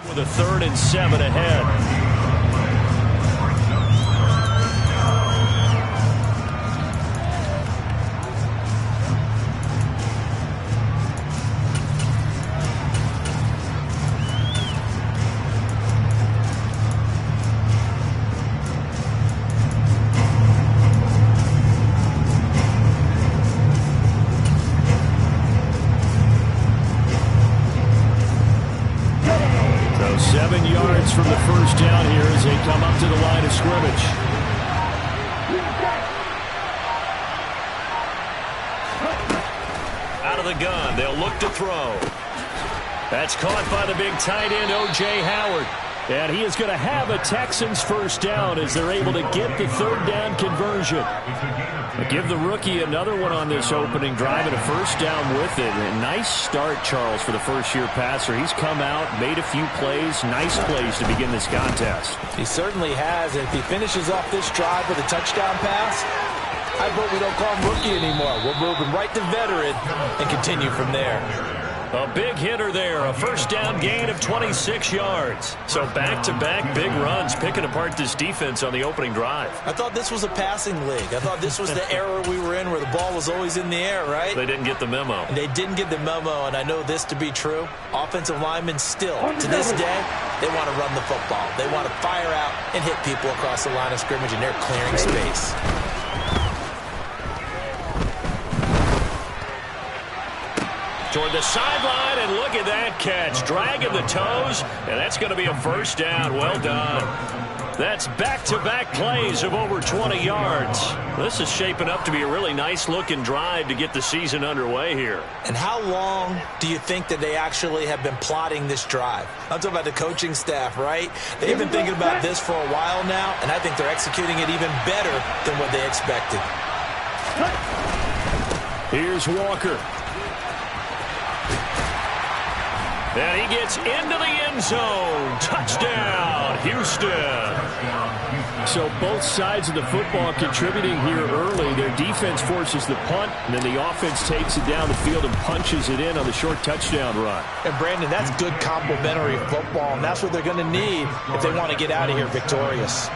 With a 3rd and 7 ahead. So 7 yards from the first down here as they come up to the line of scrimmage. Out of the gun, they'll look to throw. That's caught by the big tight end, O.J. Howard. And he is going to have a Texans first down as they're able to get the 3rd down conversion. But give the rookie another one on this opening drive and a first down with it. A nice start, Charles, for the first-year passer. He's come out, made a few plays, nice plays to begin this contest. He certainly has. And if he finishes off this drive with a touchdown pass, I vote we don't call him rookie anymore. We'll move him right to veteran and continue from there. A big hitter there, a first down gain of 26 yards. So back-to-back big runs, picking apart this defense on the opening drive. I thought this was a passing league. I thought this was the era we were in where the ball was always in the air, right? They didn't get the memo. And they didn't get the memo, and I know this to be true. Offensive linemen still, to this day, they want to run the football. They want to fire out and hit people across the line of scrimmage, and they're clearing space. Toward the sideline, and look at that catch. Dragging the toes, and that's going to be a first down. Well done. That's back-to-back plays of over 20 yards. This is shaping up to be a really nice-looking drive to get the season underway here. And how long do you think that they actually have been plotting this drive? I'm talking about the coaching staff, right? They've been thinking about this for a while now, and I think they're executing it even better than what they expected. Here's Walker. And he gets into the end zone. Touchdown, Houston. So both sides of the football contributing here early. Their defense forces the punt, and then the offense takes it down the field and punches it in on the short touchdown run. And, Brandon, that's good complementary football, and that's what they're going to need if they want to get out of here victorious.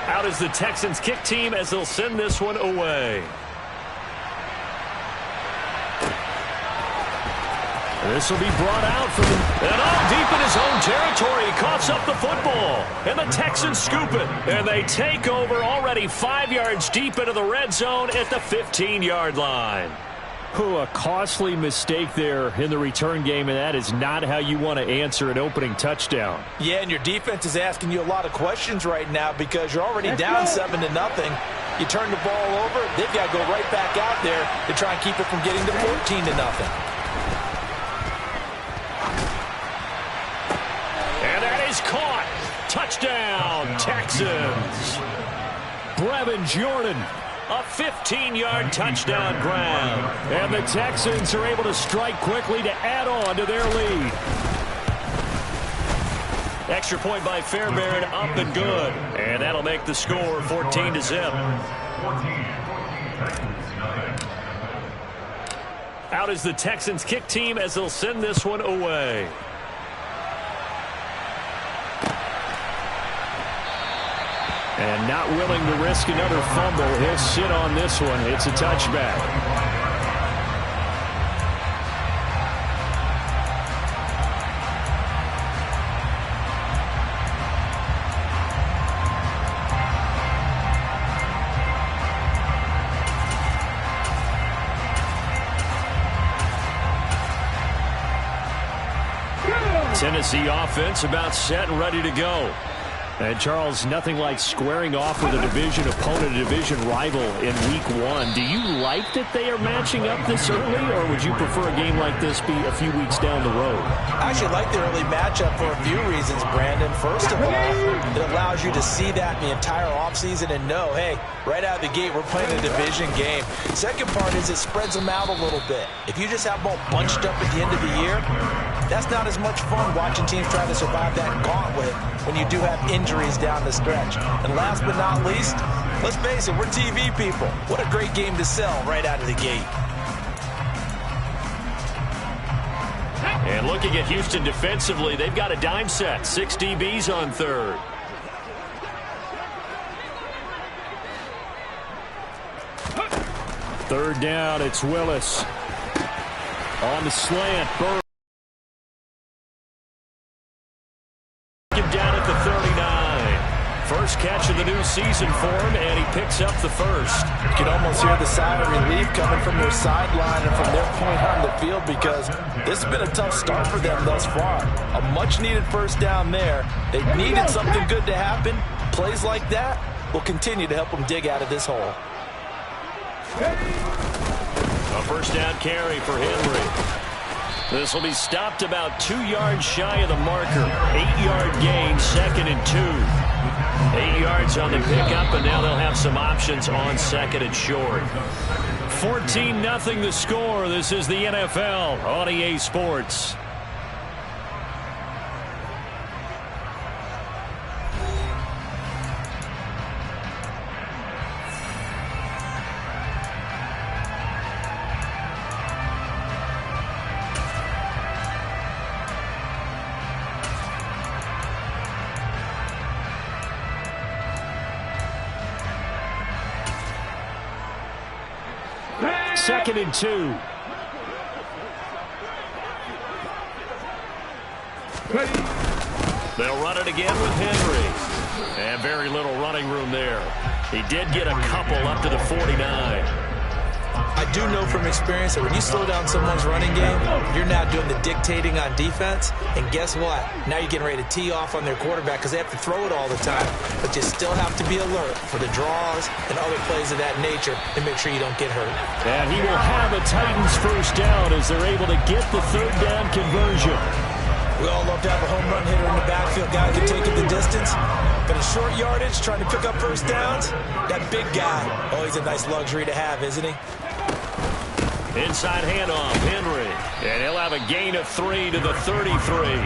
Out is the Texans kick team as they'll send this one away. This will be brought out from him. And all deep in his own territory. He coughs up the football. And the Texans scoop it. And they take over already 5 yards deep into the red zone at the 15-yard line. A costly mistake there in the return game, and that is not how you want to answer an opening touchdown. Yeah, and your defense is asking you a lot of questions right now because you're already down 7-0. You turn the ball over, they've got to go right back out there to try and keep it from getting to 14-0. Caught. Touchdown, Texans. Brevin Jordan, a 15-yard touchdown grab. And the Texans are able to strike quickly to add on to their lead. Extra point by Fairbairn, up and good. And that'll make the score 14-0. Out is the Texans kick team as they'll send this one away. And not willing to risk another fumble. He'll sit on this one. It's a touchback. Tennessee offense about set and ready to go. And, Charles, nothing like squaring off with a division opponent, a division rival in Week 1. Do you like that they are matching up this early, or would you prefer a game like this be a few weeks down the road? I actually like the early matchup for a few reasons, Brandon. First of all, it allows you to see that in the entire offseason and know, hey, right out of the gate, we're playing a division game. Second part is it spreads them out a little bit. If you just have them all bunched up at the end of the year, that's not as much fun watching teams try to survive that gauntlet when you do have injuries down the stretch. And last but not least, let's face it, we're TV people. What a great game to sell right out of the gate. And looking at Houston defensively, they've got a dime set. 6 DBs on third. Third down, it's Willis. On the slant, Burr. Him down at the 39. First catch of the new season for him, and he picks up the first. You can almost hear the sigh of relief coming from their sideline and from their point on the field, because this has been a tough start for them thus far. A much-needed first down there. They needed something good to happen. Plays like that will continue to help them dig out of this hole. A first down carry for Henry. This will be stopped about 2 yards shy of the marker. 8-yard gain, 2nd and 2. 8 yards on the pickup, and now they'll have some options on 2nd and short. 14-0 the score. This is the NFL on EA Sports. Second and 2. They'll run it again with Henry. And very little running room there. He did get a couple up to the 49. I do know from experience that when you slow down someone's running game, you're now doing the dictating on defense. And guess what? Now you're getting ready to tee off on their quarterback because they have to throw it all the time. But you still have to be alert for the draws and other plays of that nature to make sure you don't get hurt. And he will have a Titans first down as they're able to get the third down conversion. We all love to have a home run hitter in the backfield. Guy who can take it the distance. But in short yardage, trying to pick up first downs, that big guy, oh, he's a nice luxury to have, isn't he? Inside handoff, Henry. And he'll have a gain of 3 to the 33.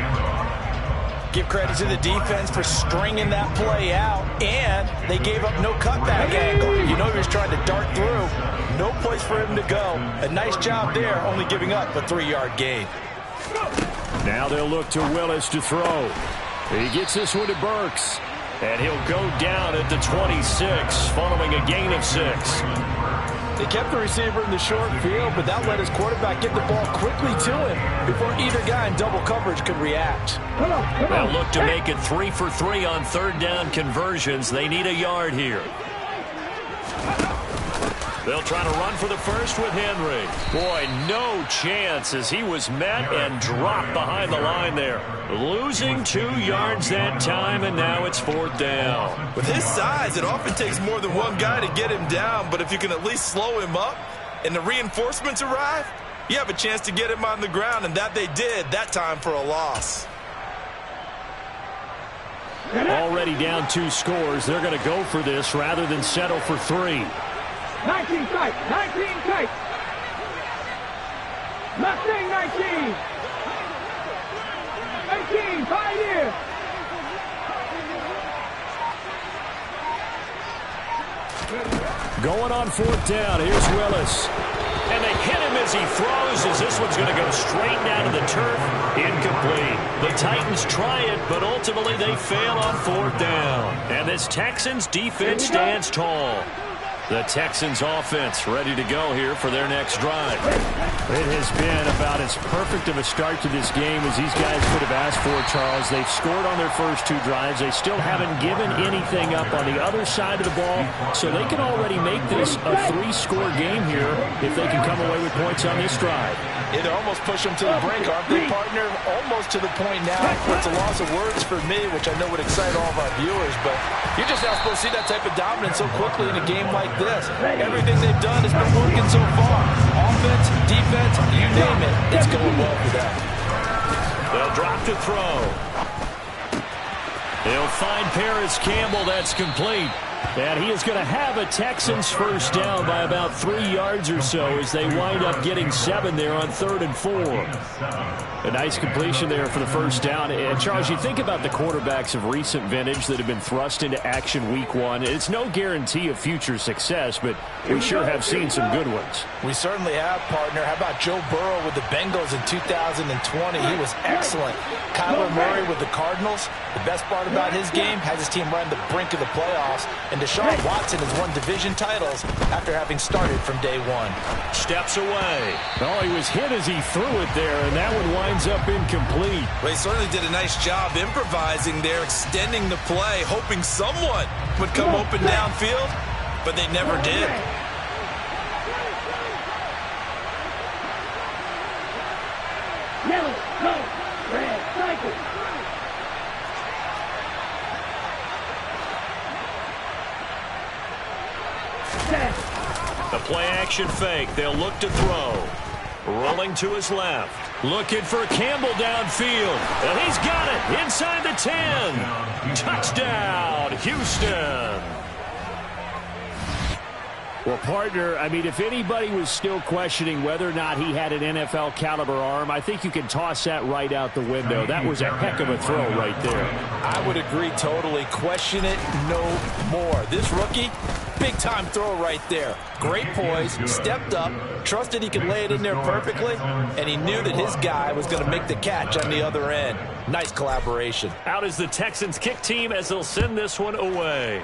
Give credit to the defense for stringing that play out, and they gave up no cutback angle. You know he was trying to dart through. No place for him to go. A nice job there, only giving up a 3-yard gain. Now they'll look to Willis to throw. He gets this one to Burks. And he'll go down at the 26, following a gain of 6. They kept the receiver in the short field, but that let his quarterback get the ball quickly to him before either guy in double coverage could react. They'll look to make it 3 for 3 on third down conversions. They need a yard here. They'll try to run for the first with Henry. Boy, no chance as he was met and dropped behind the line there. Losing 2 yards that time, and now it's 4th down. With his size, it often takes more than one guy to get him down, but if you can at least slow him up and the reinforcements arrive, you have a chance to get him on the ground, and that they did that time for a loss. Already down 2 scores. They're going to go for this rather than settle for 3. 19 tight, 19 tight. Mustang 19. 18, 5 years. Going on 4th down. Here's Willis. And they hit him as he throws, as this one's going to go straight down to the turf. Incomplete. The Titans try it, but ultimately they fail on 4th down. And this Texans defense stands tall. The Texans offense ready to go here for their next drive. It has been about as perfect of a start to this game as these guys could have asked for, Charles. They've scored on their first 2 drives. They still haven't given anything up on the other side of the ball, so they can already make this a 3-score game here if they can come away with points on this drive. It almost pushed them to the brink, aren't they, partner? Almost to the point now. It's a loss of words for me, which I know would excite all of our viewers, but you're just not supposed to see that type of dominance so quickly in a game like this. Everything they've done has been working so far. Offense, defense, you name it, it's going well for them. They'll drop to throw. They'll find Paris Campbell. That's complete. And he is going to have a Texans first down by about 3 yards or so as they wind up getting 7 there on 3rd and 4. A nice completion there for the first down. And, Charles, you think about the quarterbacks of recent vintage that have been thrust into action week 1. It's no guarantee of future success, but we sure have seen some good ones. We certainly have, partner. How about Joe Burrow with the Bengals in 2020? He was excellent. Kyler Murray with the Cardinals. The best part about his game has his team right on the brink of the playoffs. And Deshaun Watson has won division titles after having started from day 1. Steps away. Oh, he was hit as he threw it there, and that one winds up incomplete. Well, he certainly did a nice job improvising there, extending the play, hoping someone would come open downfield, but they never did. Yellow, go, red, cycle. The play action fake. They'll look to throw. Rolling to his left. Looking for Campbell downfield. And he's got it inside the 10. Touchdown, Houston. Well, partner, I mean, if anybody was still questioning whether or not he had an NFL caliber arm, I think you can toss that right out the window. That was a heck of a throw right there. I would agree totally. Question it no more. This rookie, big-time throw right there. Great poise, stepped up, trusted he could lay it in there perfectly, and he knew that his guy was going to make the catch on the other end. Nice collaboration. Out is the Texans kick team as they'll send this one away.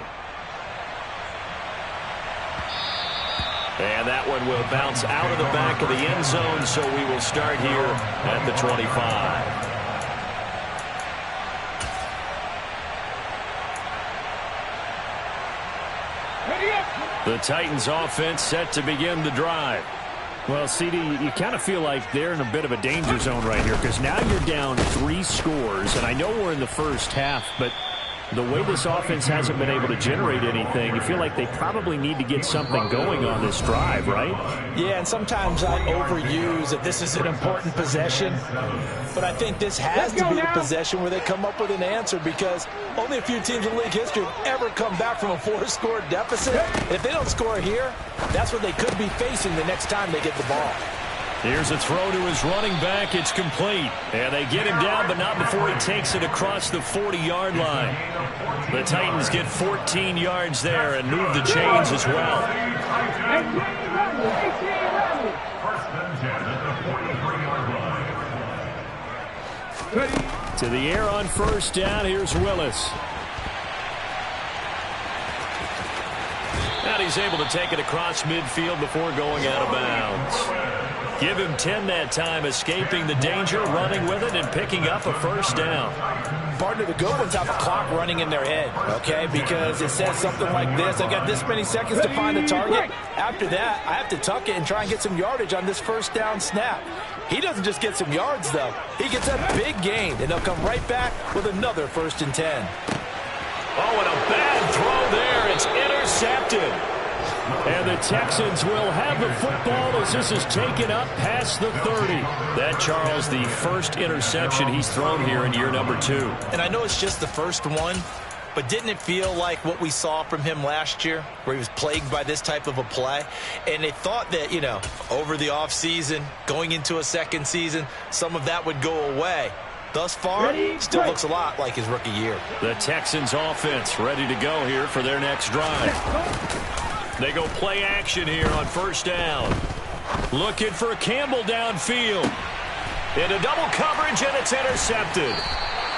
And that one will bounce out of the back of the end zone, so we will start here at the 25. The Titans offense set to begin the drive. Well, CD, you kind of feel like they're in a bit of a danger zone right here because now you're down 3 scores, and I know we're in the first half, but the way this offense hasn't been able to generate anything, you feel like they probably need to get something going on this drive, right? Yeah, and sometimes I overuse that this is an important possession, but I think this has to be a possession where they come up with an answer because only a few teams in league history have ever come back from a 4-score deficit. And if they don't score here, that's what they could be facing the next time they get the ball. Here's a throw to his running back. It's complete. And they get him down, but not before he takes it across the 40-yard line. The Titans get 14 yards there and move the chains as well. To the air on first down. Here's Willis. And he's able to take it across midfield before going out of bounds. Give him 10 that time, escaping the danger, running with it, and picking up a first down. Partner, the good ones have a clock running in their head, okay? Because it says something like this. I got this many seconds to find the target. After that, I have to tuck it and try and get some yardage on this first down snap. He doesn't just get some yards, though. He gets a big gain, and they'll come right back with another 1st and 10. Oh, and a bad throw there. It's intercepted. And the Texans will have the football as this is taken up past the 30. That, Charles, the first interception he's thrown here in year number 2. And I know it's just the first one, but didn't it feel like what we saw from him last year, where he was plagued by this type of a play? And they thought that, you know, over the offseason, going into a second season, some of that would go away. Thus far, still looks a lot like his rookie year. The Texans offense ready to go here for their next drive. They go play action here on first down. Looking for Campbell downfield. Into double coverage, and it's intercepted.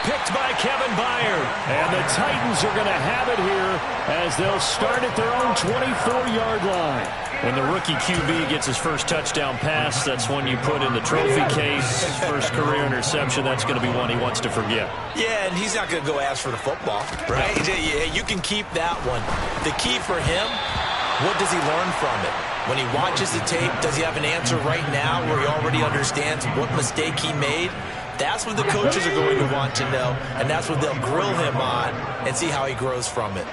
Picked by Kevin Byard. And the Titans are going to have it here as they'll start at their own 24-yard line. When the rookie QB gets his first touchdown pass, that's one you put in the trophy case. First career interception, that's going to be one he wants to forget. Yeah, and he's not going to go ask for the football, right? Yeah, you can keep that one. The key for him, what does he learn from it? When he watches the tape, does he have an answer right now where he already understands what mistake he made? That's what the coaches are going to want to know, and that's what they'll grill him on and see how he grows from it.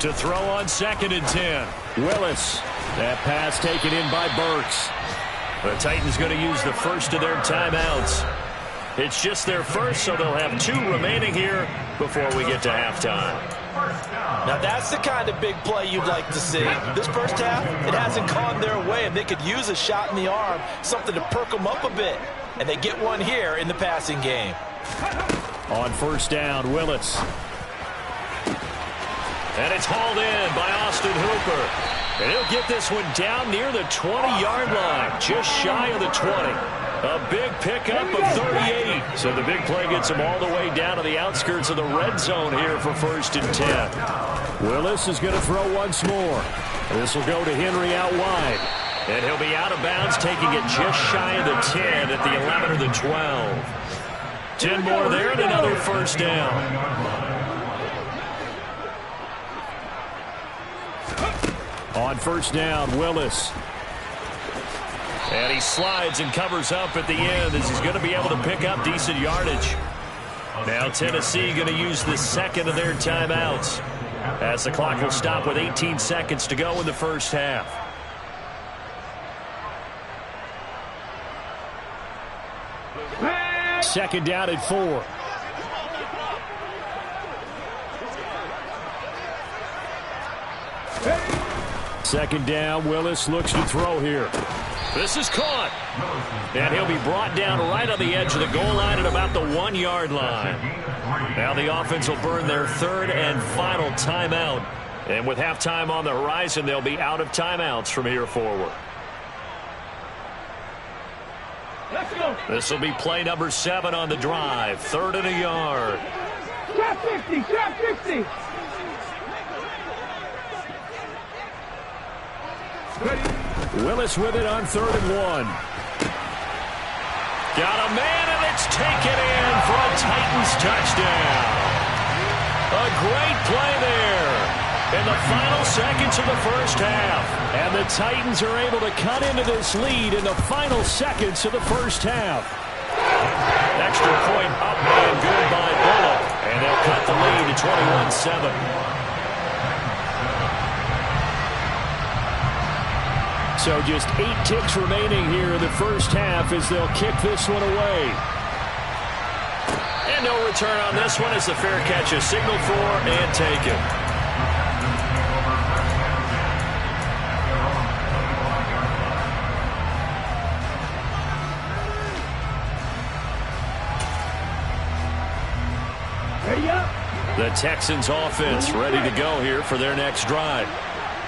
To throw on 2nd and 10. Willis. That pass taken in by Burks. The Titans going to use the first of their timeouts. It's just their first, so they'll have 2 remaining here before we get to halftime. Now, that's the kind of big play you'd like to see. This first half, it hasn't gone their way, and they could use a shot in the arm, something to perk them up a bit. And they get one here in the passing game. On first down, Willis. And it's hauled in by Austin Hooper. And he'll get this one down near the 20-yard line, just shy of the 20. A big pickup of 38. So the big play gets him all the way down to the outskirts of the red zone here for 1st and 10. Willis is going to throw once more. This will go to Henry out wide. And he'll be out of bounds, taking it just shy of the 10 at the 11 or the 12. 10 more there and another first down. On first down, Willis. And he slides and covers up at the end as he's going to be able to pick up decent yardage. Now Tennessee going to use the second of their timeouts as the clock will stop with 18 seconds to go in the first half. Second down at 4. Second down, Willis looks to throw here. This is caught. And he'll be brought down right on the edge of the goal line at about the 1-yard line. Now the offense will burn their 3rd and final timeout. And with halftime on the horizon, they'll be out of timeouts from here forward. Let's go. This will be play number 7 on the drive. 3rd and a yard. Trap 50, trap 50. Willis with it on 3rd and 1. Got a man, and it's taken in for a Titans touchdown. A great play there in the final seconds of the first half. And the Titans are able to cut into this lead in the final seconds of the first half. Extra point up and good by Bullock. And they'll cut the lead to 21-7. So just 8 ticks remaining here in the first half as they'll kick this one away. And no return on this one as the fair catch is signaled for and taken. Ready up. The Texans offense ready to go here for their next drive.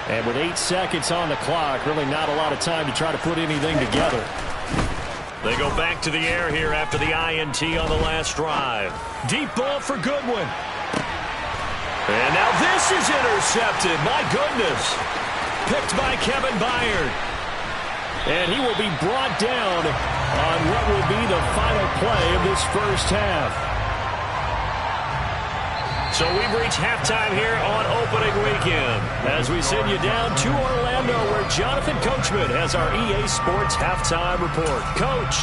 And with 8 seconds on the clock, really not a lot of time to try to put anything together. They go back to the air here after the INT on the last drive. Deep ball for Goodwin. And now this is intercepted. My goodness. Picked by Kevin Byard. And he will be brought down on what will be the final play of this first half. So we've reached halftime here on opening weekend as we send you down to Orlando where Jonathan Coachman has our EA Sports halftime report. Coach.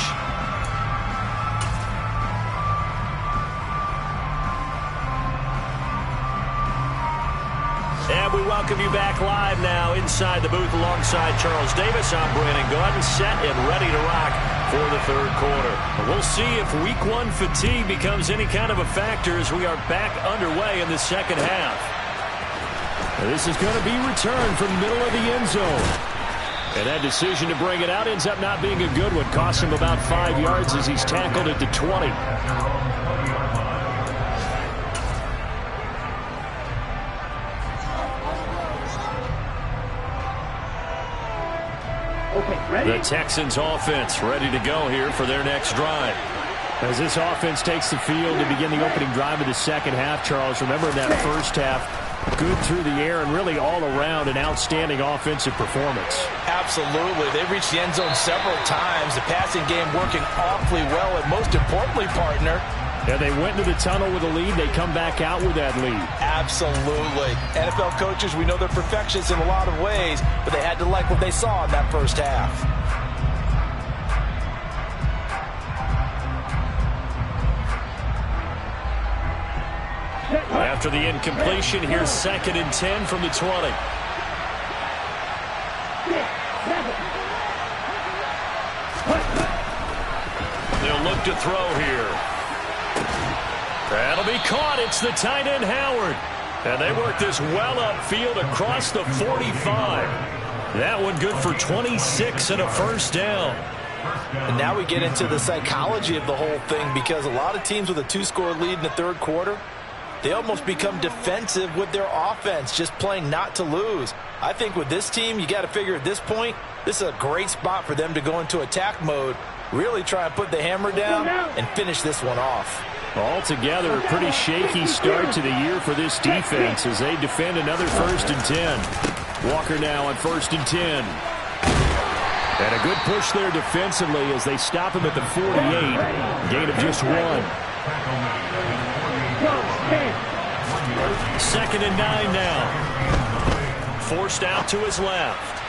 And we welcome you back live now inside the booth alongside Charles Davis. I'm Brandon Gaudin, set and ready to rock for the 3rd quarter. We'll see if week 1 fatigue becomes any kind of a factor as we are back underway in the second half. This is going to be returned from the middle of the end zone. And that decision to bring it out ends up not being a good one. Cost him about 5 yards as he's tackled at the 20. The Texans offense ready to go here for their next drive. As this offense takes the field to begin the opening drive of the second half, Charles, remember in that first half, good through the air and really all around an outstanding offensive performance. Absolutely. They reached the end zone several times. The passing game working awfully well, and most importantly, partner, yeah, they went into the tunnel with a lead. They come back out with that lead. Absolutely. NFL coaches, we know they're perfectionists in a lot of ways, but they had to like what they saw in that first half. After the incompletion, here's 2nd and 10 from the 20. 6, 7. They'll look look to throw here. That'll be caught. It's the tight end, Howard. And they work this well upfield across the 45. That one good for 26 and a first down. And now we get into the psychology of the whole thing, because a lot of teams with a 2-score lead in the third quarter, they almost become defensive with their offense, just playing not to lose. I think with this team, you got to figure at this point, this is a great spot for them to go into attack mode, really try and put the hammer down and finish this one off. Altogether, a pretty shaky start to the year for this defense as they defend another 1st and 10. Walker now on 1st and 10. And a good push there defensively as they stop him at the 48. Gain of just 1. 2nd and 9 now. Forced out to his left.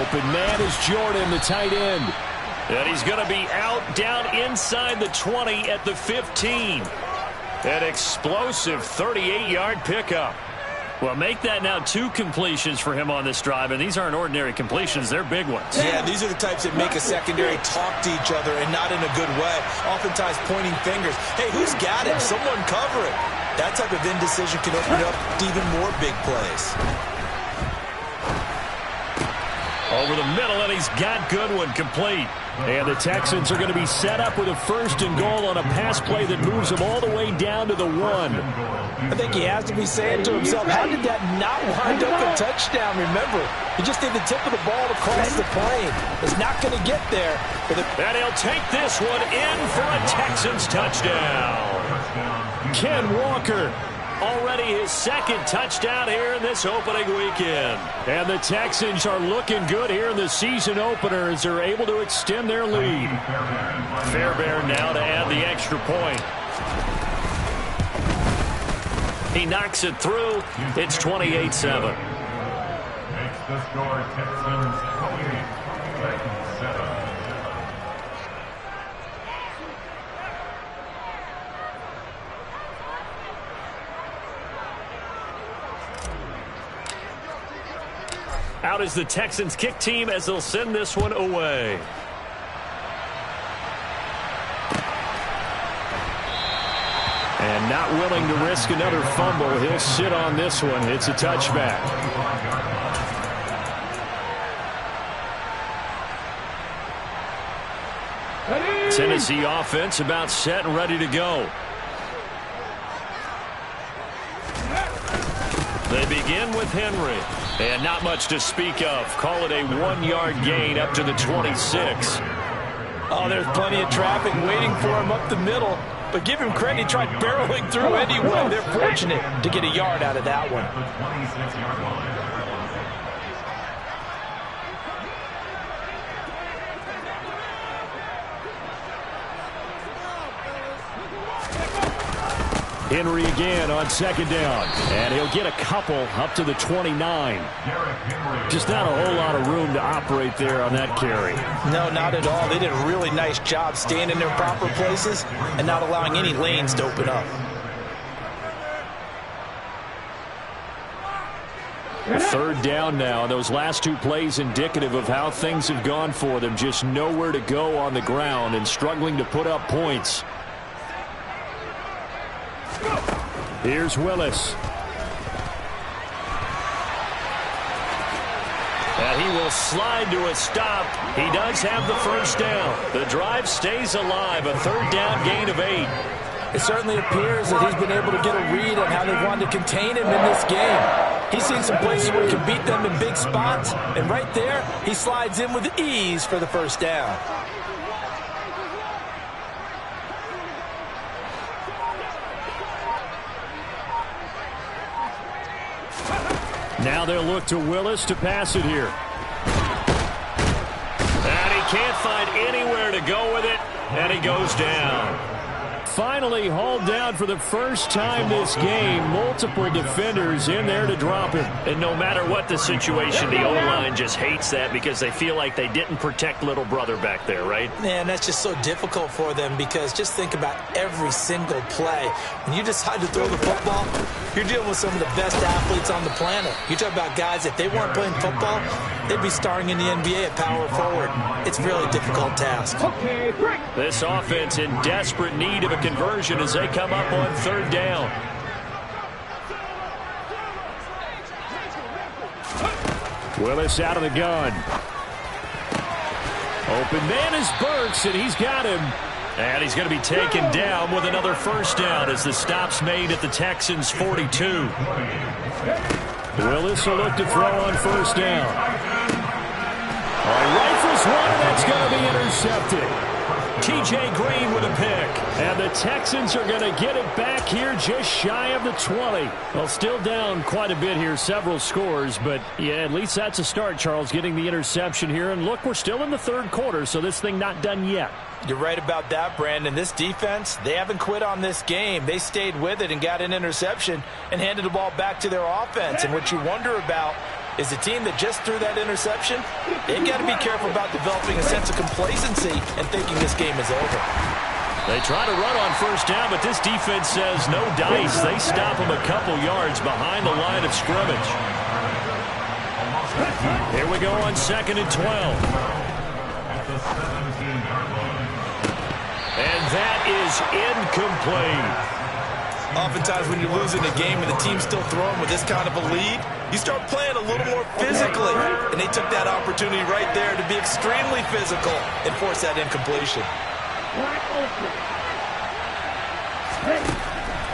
Open man is Jordan, the tight end. And he's going to be out down inside the 20 at the 15. An explosive 38-yard pickup. Well, make that now 2 completions for him on this drive, and these aren't ordinary completions. They're big ones. Yeah, these are the types that make a secondary talk to each other, and not in a good way. Oftentimes pointing fingers. Hey, who's got him? Someone cover it. That type of indecision can open up to even more big plays. Over the middle, and he's got Goodwin complete. And the Texans are going to be set up with a 1st and goal on a pass play that moves them all the way down to the 1. I think he has to be saying to himself, how did that not wind up a touchdown? Remember, he just did the tip of the ball across the plane. It's not going to get there. And he'll take this one in for a Texans touchdown. Ken Walker. Already his 2nd touchdown here in this opening weekend. And the Texans are looking good here in the season opener as they're able to extend their lead. Fairbairn now to add the extra point. He knocks it through. It's 28-7. Makes the score Texans 28, Titans 7. Out is the Texans kick team as they'll send this one away. And not willing to risk another fumble. He'll sit on this one. It's a touchback. Tennessee offense about set and ready to go. They begin with Henry. And not much to speak of. Call it a 1-yard gain up to the 26. Oh, there's plenty of traffic waiting for him up the middle. But give him credit, he tried barreling through anyway. They're fortunate to get a yard out of that one. The 26-yard line. Henry again on 2nd down. And he'll get a couple up to the 29. Just not a whole lot of room to operate there on that carry. No, not at all. They did a really nice job staying in their proper places and not allowing any lanes to open up. Third down now. Those last 2 plays indicative of how things have gone for them. Just nowhere to go on the ground and struggling to put up points. Here's Willis. And he will slide to a stop. He does have the first down. The drive stays alive. A 3rd down gain of 8. It certainly appears that he's been able to get a read on how they wanted to contain him in this game. He's seen some places where he can beat them in big spots. And right there, he slides in with ease for the first down. Now they'll look to Willis to pass it here. And he can't find anywhere to go with it, and he goes down. finally hauled down for the first time this game. Multiple defenders in there to drop him. And no matter what the situation, the O-line just hates that because they feel like they didn't protect little brother back there, right? Man, that's just so difficult for them because just think about every single play. When you decide to throw the football, you're dealing with some of the best athletes on the planet. You talk about guys, if they weren't playing football, they'd be starring in the NBA at power forward. It's a really difficult task. Okay, break. This offense in desperate need of a conversion as they come up on third down. Willis out of the gun. Open man is Burks, and he's got him. And he's going to be taken down with another first down as the stop's made at the Texans' 42. Willis will look to throw on first down. He rifles one, and that's going to be intercepted. T.J. Green with a pick. And the Texans are going to get it back here just shy of the 20. Well, still down quite a bit here, several scores. But, yeah, at least that's a start, Charles, getting the interception here. And, look, we're still in the third quarter, so this thing not done yet. You're right about that, Brandon. This defense, they haven't quit on this game. They stayed with it and got an interception and handed the ball back to their offense. And what you wonder about is the team that just threw that interception, they've got to be careful about developing a sense of complacency and thinking this game is over. They try to run on first down, but this defense says no dice. They stop them a couple yards behind the line of scrimmage. Here we go on 2nd and 12. And that is incomplete. Oftentimes when you're losing a game and the team's still throwing with this kind of a lead, you start playing a little more physically. And they took that opportunity right there to be extremely physical and force that incompletion.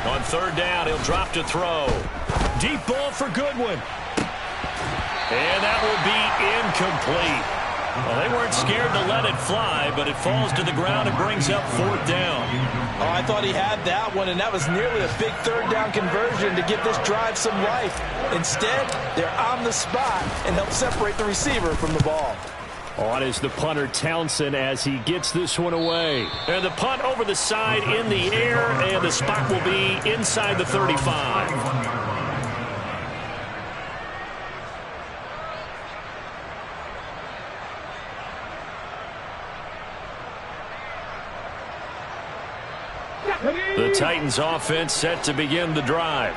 On third down, he'll drop to throw. Deep ball for Goodwin. And that will be incomplete. Well, they weren't scared to let it fly, but it falls to the ground and brings up fourth down. Oh, I thought he had that one, and that was nearly a big third down conversion to give this drive some life. Instead, they're on the spot and help separate the receiver from the ball. On is the punter Townsend as he gets this one away. And the punt over the side in the air, and the spot will be inside the 35. The Titans offense set to begin the drive.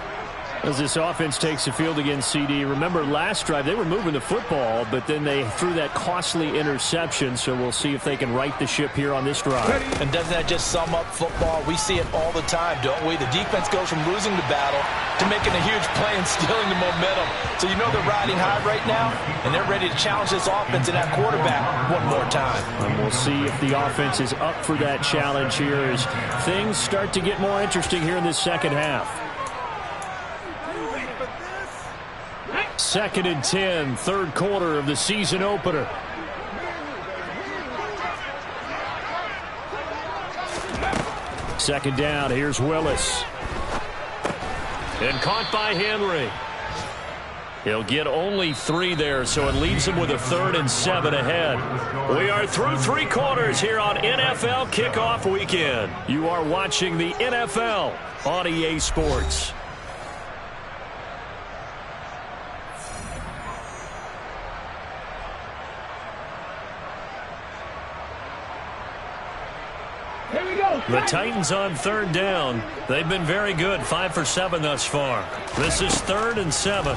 As this offense takes the field against CD, remember last drive they were moving the football, but then they threw that costly interception, so we'll see if they can right the ship here on this drive. And doesn't that just sum up football? We see it all the time, don't we? The defense goes from losing the battle to making a huge play and stealing the momentum. So you know they're riding high right now, and they're ready to challenge this offense and that quarterback one more time. And we'll see if the offense is up for that challenge here as things start to get more interesting here in this second half. 2nd and 10, third quarter of the season opener. Second down, here's Willis. And caught by Henry. He'll get only 3 there, so it leaves him with a 3rd and 7 ahead. We are through 3 quarters here on NFL Kickoff Weekend. You are watching the NFL on EA Sports. The Titans on third down. They've been very good, 5 for 7 thus far. This is 3rd and 7.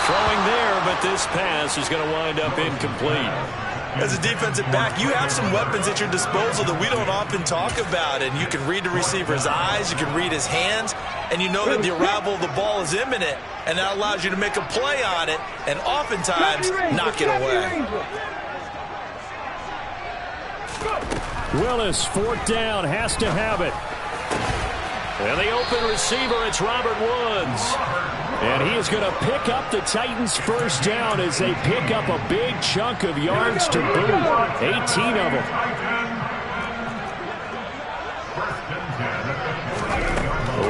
Throwing there, but this pass is going to wind up incomplete. As a defensive back, you have some weapons at your disposal that we don't often talk about. And you can read the receiver's eyes, you can read his hands, and you know that the arrival of the ball is imminent. And that allows you to make a play on it and oftentimes knock it away. Willis, 4th down, has to have it. And the open receiver, it's Robert Woods. And he is going to pick up the Titans' first down as they pick up a big chunk of yards to boot. 18 of them.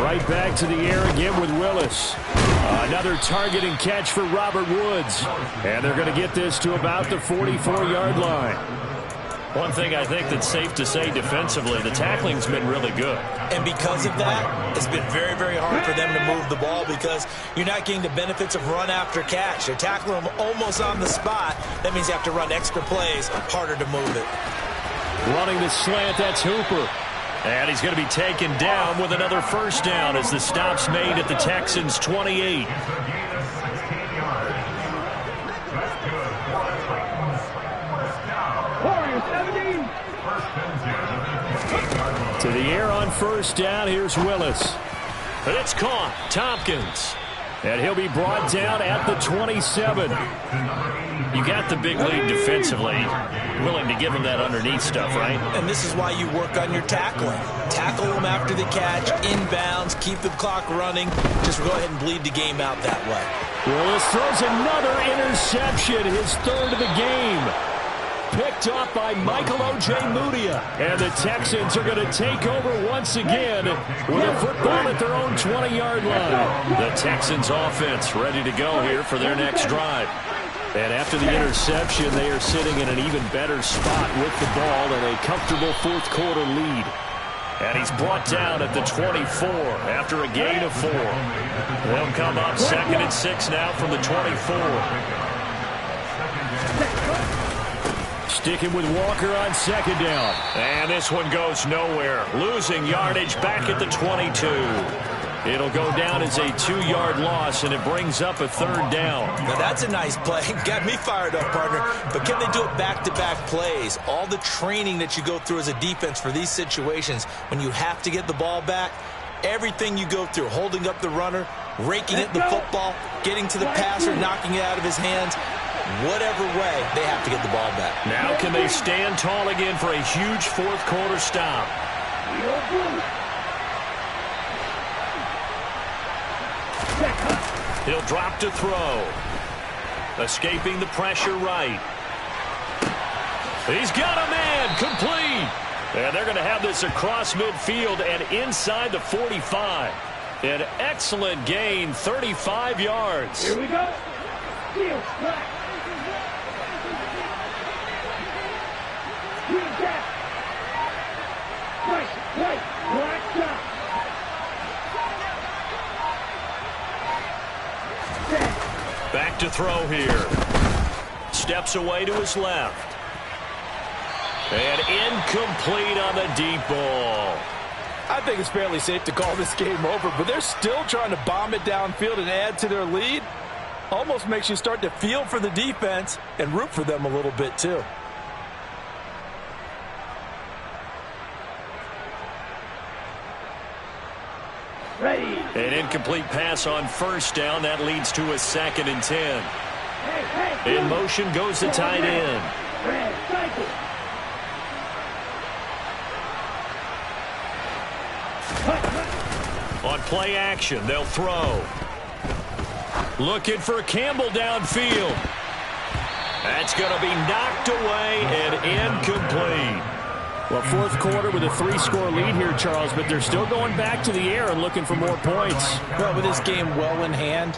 Right back to the air again with Willis. Another target and catch for Robert Woods. And they're going to get this to about the 44-yard line. One thing I think that's safe to say defensively, the tackling's been really good. And because of that, it's been very, very hard for them to move the ball because you're not getting the benefits of run after catch. They're tackling them almost on the spot. That means you have to run extra plays, harder to move it. Running the slant, that's Hooper. And he's going to be taken down with another first down as the stop's made at the Texans' 28. To the air on first down, here's Willis. And it's caught. Tompkins. And he'll be brought down at the 27. You got the big lead defensively. Willing to give him that underneath stuff, right? And this is why you work on your tackling. Tackle them after the catch, inbounds, keep the clock running. Just go ahead and bleed the game out that way. Willis throws another interception, his third of the game. Picked off by Michael Ojemudia. And the Texans are going to take over once again with a football at their own 20-yard line. The Texans offense ready to go here for their next drive. And after the interception, they are sitting in an even better spot with the ball and a comfortable fourth-quarter lead. And he's brought down at the 24 after a gain of 4. They'll come up 2nd and 6 now from the 24. Sticking with Walker on 2nd down. And this one goes nowhere. Losing yardage back at the 22. It'll go down as a 2-yard loss, and it brings up a 3rd down. Now that's a nice play. Got me fired up, partner. But can they do it back-to-back plays? All the training that you go through as a defense for these situations, when you have to get the ball back, everything you go through, holding up the runner, raking at the football, getting to the passer, knocking it out of his hands, whatever way, they have to get the ball back. Now can they stand tall again for a huge fourth-quarter stop? He'll drop to throw. Escaping the pressure right. He's got a man. Complete. And they're going to have this across midfield and inside the 45. An excellent gain, 35 yards. Here we go. Deal. Back to throw here. Steps away to his left. And incomplete on the deep ball. I think it's fairly safe to call this game over, but they're still trying to bomb it downfield and add to their lead. Almost makes you start to feel for the defense and root for them a little bit too. Ready. An incomplete pass on first down. That leads to a 2nd and 10. In motion goes the tight end. On play action, they'll throw. Looking for Campbell downfield. That's going to be knocked away and incomplete. Well, fourth quarter with a 3-score lead here, Charles, but they're still going back to the air and looking for more points. Well, with this game well in hand,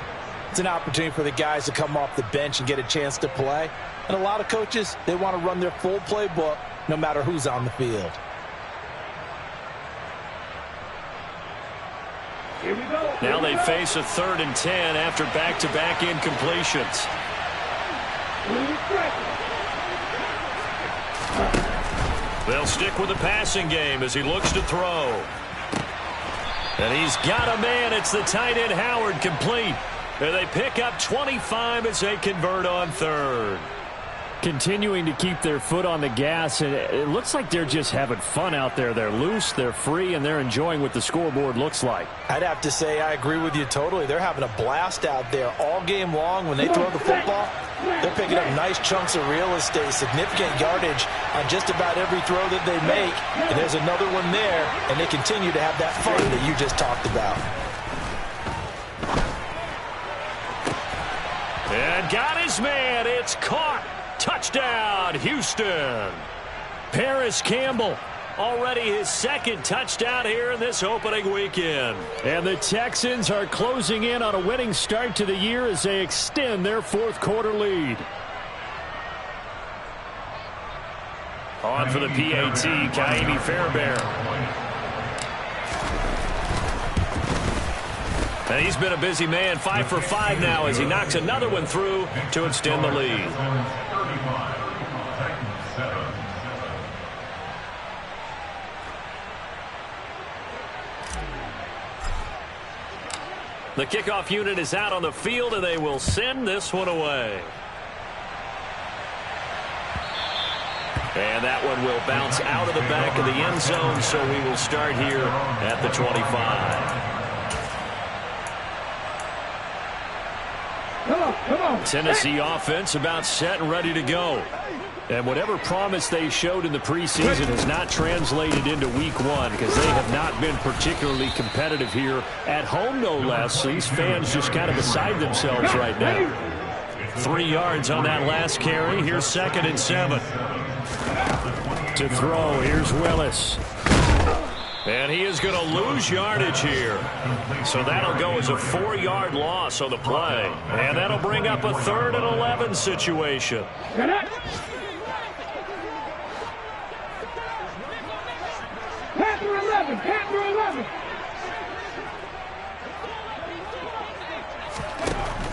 it's an opportunity for the guys to come off the bench and get a chance to play. And a lot of coaches, they want to run their full playbook no matter who's on the field. Here we go. Now they face a 3rd and 10 after back-to-back incompletions. They'll stick with the passing game as he looks to throw. And he's got a man. It's the tight end Howard, complete. And they pick up 25 as they convert on 3rd. Continuing to keep their foot on the gas, and it looks like they're just having fun out there. They're loose, they're free, and they're enjoying what the scoreboard looks like. I'd have to say I agree with you totally. They're having a blast out there all game long. When they throw the football, they're picking up nice chunks of real estate, significant yardage on just about every throw that they make. And there's another one there, and they continue to have that fun that you just talked about. And got his man. It's caught. Touchdown, Houston. Paris Campbell. Already his 2nd touchdown here in this opening weekend. And the Texans are closing in on a winning start to the year as they extend their fourth quarter lead. On for the PAT, Kaimi Fairbairn. And he's been a busy man, 5 for 5 now as he knocks another one through to extend the lead. The kickoff unit is out on the field, and they will send this one away. And that one will bounce out of the back of the end zone, so we will start here at the 25. Come on. Tennessee offense about set and ready to go. And whatever promise they showed in the preseason has not translated into week one because they have not been particularly competitive here at home, no less. These fans just kind of beside themselves right now. 3 yards on that last carry. Here's 2nd and 7. To throw, here's Willis. And he is going to lose yardage here. So that'll go as a 4-yard loss on the play. And that'll bring up a 3rd and 11 situation. Panther 11.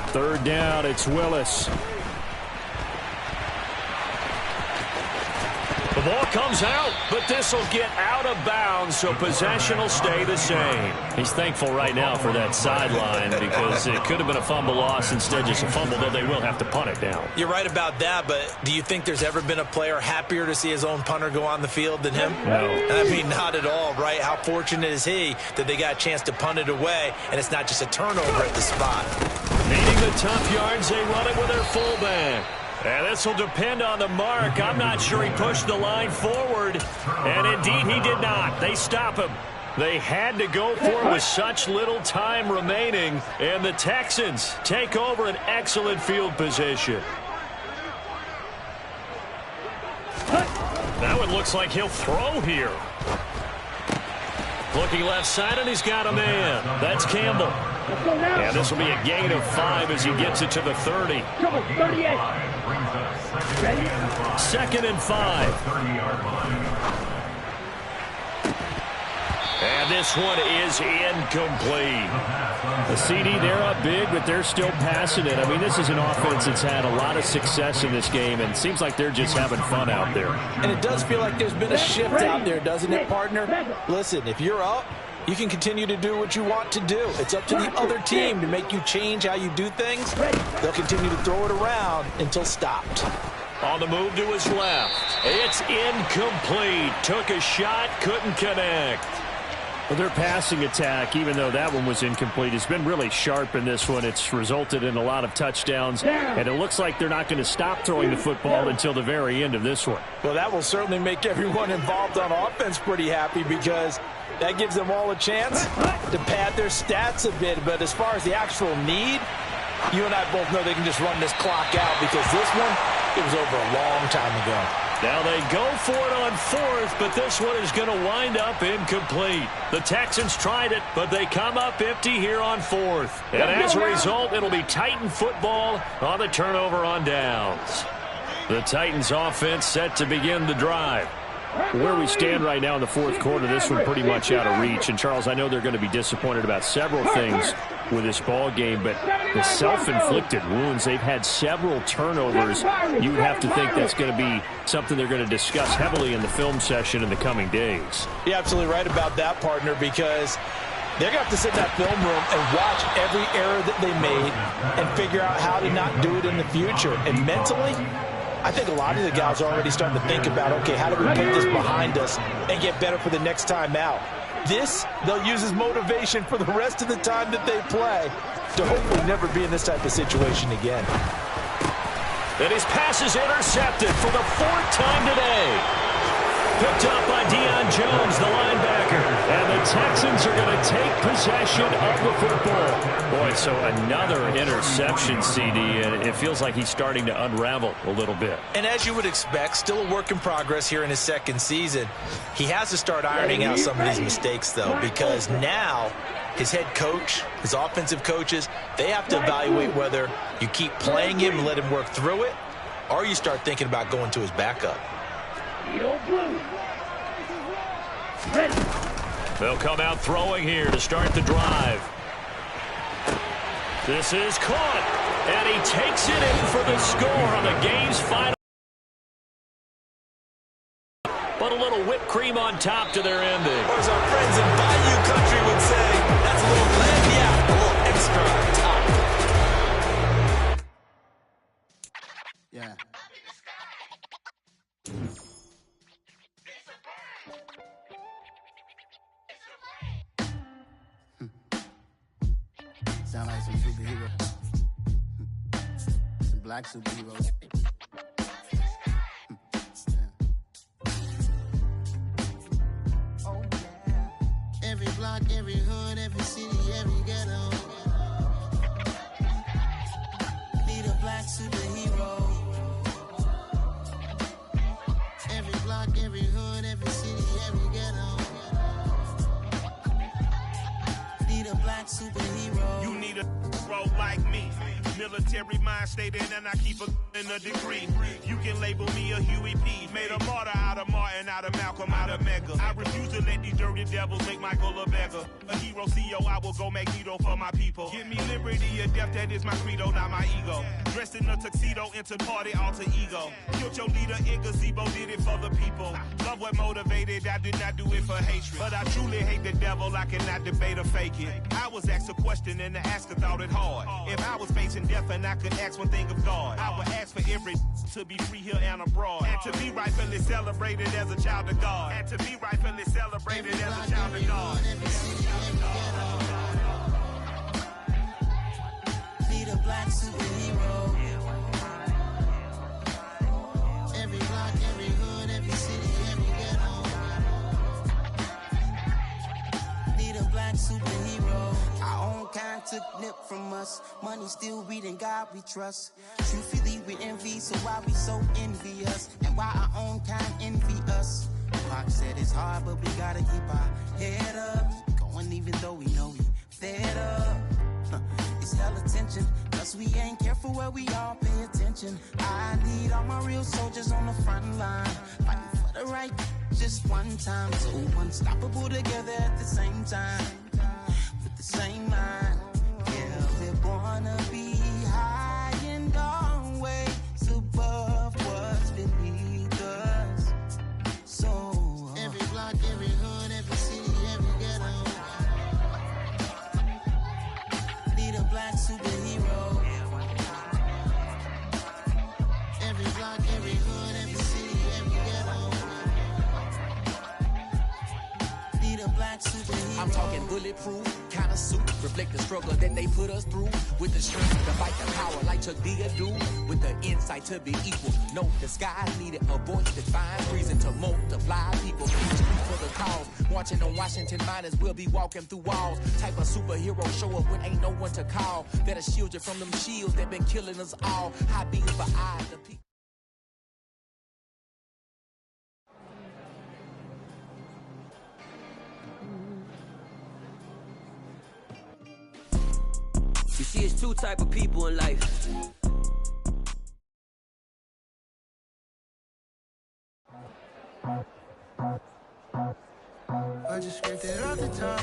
3rd down, it's Willis. The ball comes out, but this will get out of bounds, so possession will stay the same. He's thankful right now for that sideline because it could have been a fumble loss, instead just a fumble, though they will have to punt it down. You're right about that, but do you think there's ever been a player happier to see his own punter go on the field than him? No. I mean, not at all, right? How fortunate is he that they got a chance to punt it away, and it's not just a turnover at the spot. Needing the tough yards, they run it with their fullback. And this will depend on the mark. I'm not sure he pushed the line forward. And indeed, he did not. They stop him. They had to go for it with such little time remaining. And the Texans take over an excellent field position. That one looks like he'll throw here. Looking left side, and he's got a man. That's Campbell. And this will be a gain of 5 as he gets it to the 30. Come on, 38. 2nd and 5. And this one is incomplete. The CD, they're up big, but they're still passing it. I mean, this is an offense that's had a lot of success in this game, and it seems like they're just having fun out there. And it does feel like there's been a shift out there, doesn't it, partner? Listen, if you're up, you can continue to do what you want to do. It's up to the other team to make you change how you do things. They'll continue to throw it around until stopped. On the move to his left. It's incomplete. Took a shot, couldn't connect. Well, their passing attack, even though that one was incomplete, has been really sharp in this one. It's resulted in a lot of touchdowns, and it looks like they're not going to stop throwing the football until the very end of this one. Well, that will certainly make everyone involved on offense pretty happy because that gives them all a chance to pad their stats a bit. But as far as the actual need, you and I both know they can just run this clock out because this one, it was over a long time ago. Now they go for it on 4th, but this one is going to wind up incomplete. The Texans tried it, but they come up empty here on 4th. And as a result, it'll be Titan football on the turnover on downs. The Titans offense set to begin the drive. Where we stand right now in the 4th quarter, this one pretty much out of reach. And, Charles, I know they're going to be disappointed about several things with this ball game, but the self-inflicted wounds, they've had several turnovers. You would have to think that's going to be something they're going to discuss heavily in the film session in the coming days. You're absolutely right about that, partner, because they're going to have to sit in that film room and watch every error that they made and figure out how to not do it in the future. And mentally, I think a lot of the guys are already starting to think about, okay, how do we put this behind us and get better for the next time out? This, they'll use as motivation for the rest of the time that they play to hopefully never be in this type of situation again. And his pass is intercepted for the 4th time today. Picked up by Deion Jones, the linebacker. And the Texans are going to take possession of the football. Boy, so another interception, CD, and it feels like he's starting to unravel a little bit. And as you would expect, still a work in progress here in his 2nd season. He has to start ironing out some of these mistakes, though, because now his head coach, his offensive coaches, they have to evaluate whether you keep playing him and let him work through it, or you start thinking about going to his backup. Yo, blue. Ready. They'll come out throwing here to start the drive. This is caught, and he takes it in for the score on the game's final. But a little whipped cream on top to their ending. Or as our friends in Bayou Country would say, that's a little blend, yeah, a little extra on top. Yeah. Sound like some superheroes. Some black superheroes. Oh, yeah. Every block, every hood, every city, every ghetto. Need a black superhero. Every block, every hood, every city, every ghetto. Need a black superhero. You need a role like me. Military mind stated, and I keep in a degree. You can label me a Huey P. Made a martyr out of Martin, out of Malcolm, out of Mega. I refuse to let these dirty devils make Michael a beggar. A hero CEO, I will go Magneto for my people. Give me liberty or death, that is my credo, not my ego. Dressed in a tuxedo, into party, alter ego. Killed your leader in gazebo, did it for the people. Love what motivated, I did not do it for hatred. But I truly hate the devil, I cannot debate or fake it. I was asked a question and the asker thought it hard. If I was facing death and I could ask one thing of God, I would ask for every to be free here and abroad, and to be rightfully celebrated as a child of God, and to be rightfully celebrated as a child of God. Need a black superhero. Every block, every hood, every city, every ghetto. Need a black superhero. Our own kind took nip from us. Money still reading God we trust. Truthfully we envy, so why we so envious? And why our own kind envy us? Pac said it's hard, but we gotta keep our head up. Going even though we know we fed up. It's hella tension, cause we ain't careful where we all pay attention. I need all my real soldiers on the front line, fighting for the right just one time. So unstoppable together at the same time, with the same mind. Yeah, we're born to be high and always above what's beneath us. So every block, every hood, every city, every ghetto. Need a black superhero. Every block, every hood, every city, every ghetto. Need a black superhero. I'm talking bulletproof, kind of suit, reflect the struggle that they put us through. With the strength to fight the power like Chuck D do. With the insight to be equal. No disguise needed, a voice that finds reason to multiply people. For the cause, marching on Washington miners, we'll be walking through walls. Type of superhero show up when ain't no one to call. That'll shield you from them shields that been killing us all. High beams for eyes, the people. You see, it's two type of people in life. I just scraped it off the top,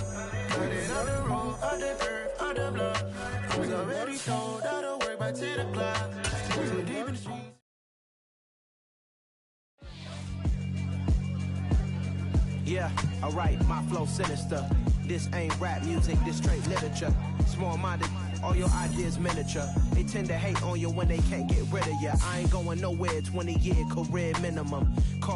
cut it on the road, on the curve, on the block. I was already told I don't work by 10 o'clock. Too deep in the streets. Yeah, alright, my flow sinister. This ain't rap music, this straight literature. Small-minded, all your ideas miniature. They tend to hate on you when they can't get rid of you. I ain't going nowhere, 20-year career minimum.